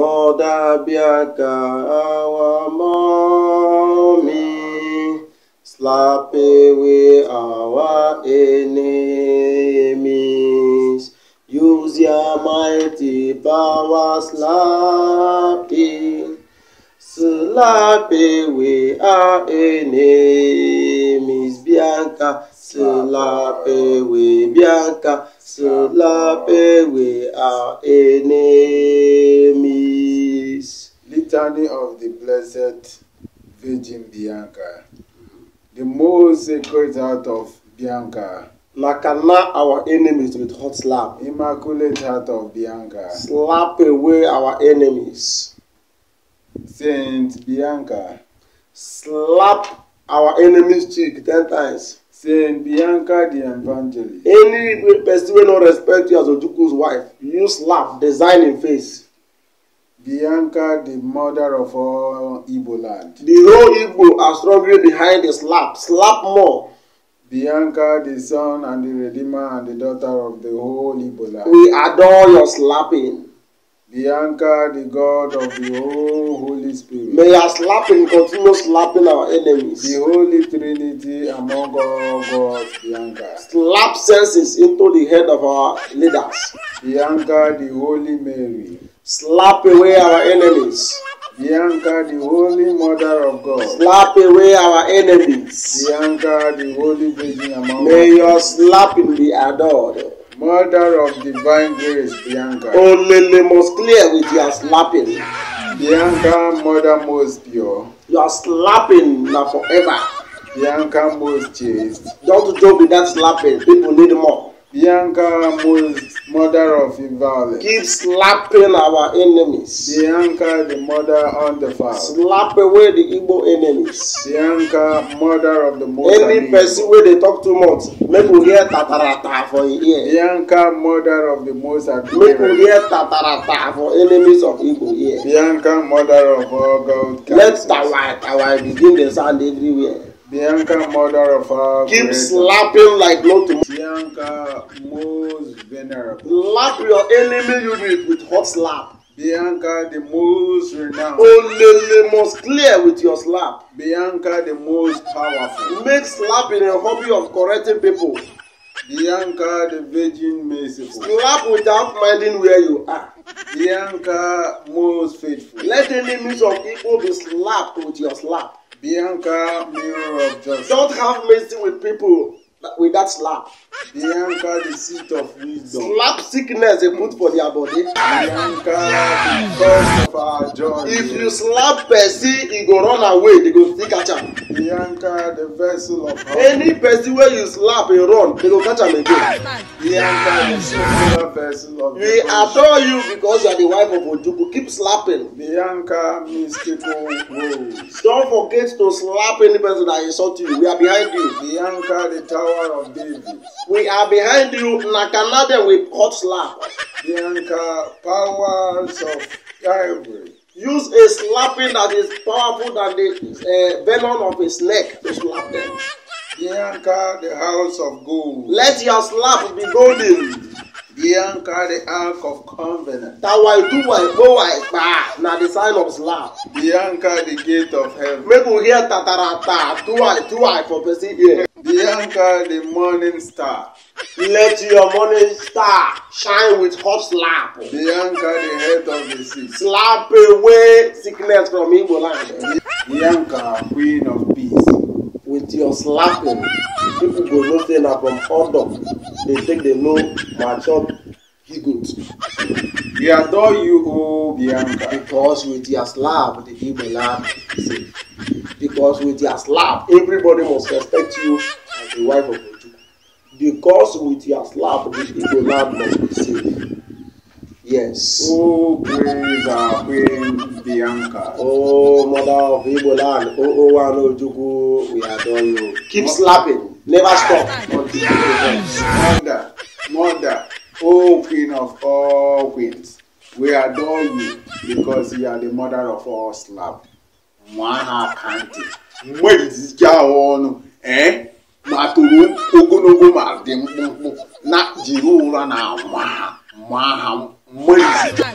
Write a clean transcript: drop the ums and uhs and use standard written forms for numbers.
Mother Bianca, our mommy, slap away our enemies. Use your mighty power, slapping. Slap away our enemies, Bianca. Slap away, Bianca. Slap away our enemies. Litany of the Blessed Virgin Bianca. The most sacred heart of Bianca. Nakana our enemies with hot slap. Immaculate heart of Bianca. Slap away our enemies. Saint Bianca. Slap our enemy's cheek 10 times. Saint Bianca the Evangelist. Any person will not respect you as Ojuku's wife, you slap, design in face. Bianca the mother of all Igbo land. The whole Igbo are strongly behind the slap. Slap more. Bianca the son and the redeemer and the daughter of the whole Igbo land. We adore your slapping. Bianca the God of the whole Holy Spirit. May your slapping continue slapping our enemies. The Holy Trinity among all gods, Bianca. Slap senses into the head of our leaders. Bianca the Holy Mary. Slap away our enemies. Bianca the Holy Mother of God. Slap away our enemies. Bianca the Holy Virgin among May all. your slapping be adored. Mother of divine grace, Bianca. Only most clear with your slapping. Bianca, Mother most pure. Your slapping now forever. Bianca most chaste. Don't joke with that slapping. People need more. Bianca most mother of inviolate. Keep slapping our enemies. Bianca the mother undefiled. Slap away the Igbo enemies. Bianca mother of the most. Any person where they talk too much, make we hear tatarata for your ear. Bianca mother of the most. Make we hear tatarata for enemies of Igbo ear. Bianca mother of all God. Let Tawai begin the sound everywhere. Bianca mother of our Keep creator. slapping like no tomorrow. Bianca most venerable. Slap your enemy unit with hot slap. Bianca the most renowned. Only most clear with your slap. Bianca the most powerful. Make slapping a hobby of correcting people. Bianca the Virgin merciful. Slap without minding where you are. Bianca most faithful. Let enemies of people be slapped with your slap. Bianca mirror of justice. Don't have mercy with people with that slap. Bianca the seat of wisdom. Slap sickness they put for their body. Bianca the cause of our joy. If you slap person, he go run away. They go still catch him. Bianca the vessel of hope. Any person where you slap and run, they go catch him again. Bianca the singular vessel of We adore you because you are the wife of Ojuku. Keep slapping. Bianca mystical rose. Don't forget to slap any person that insult you. We are behind you. Bianca the Tower of David. We are behind you. Nakana them with hot slap. Bianca powers of ivory. Use a slapping that is powerful than the venom of a snake to slap them. Bianca the house of gold. Let your slap be golden. Bianca the ark of covenant. Tawai tuwai bowai ba na the sign of slap. Bianca the gate of heaven. Make we hear tatarata tuwai for person here. Bianca the morning star. Let your morning star shine with hot slap. Bianca the head of the sick. Slap away sickness from Igbo land. Bianca queen of peace. With your slapping, people go know say na from order. They take the low mature he good. We adore you, O Bianca. Because with your slap, the Igbo land is safe. Because with your slap, everybody must respect you as the wife of Ojuku. Because with your slap, the Igbo land must be safe. Yes. Oh, praise our Queen Bianca. Oh, mother of Igbo land. Oh, one Ojuku, we adore you. Keep slapping. Never stop until you Mother, Mother, oh Queen of all queens, we adore you because you are the mother of all slap. Mwana kanti. Mwezija onu, maturu ogonogo ma di mkpụmkpụ na jiri ụra na mwaha mwezija.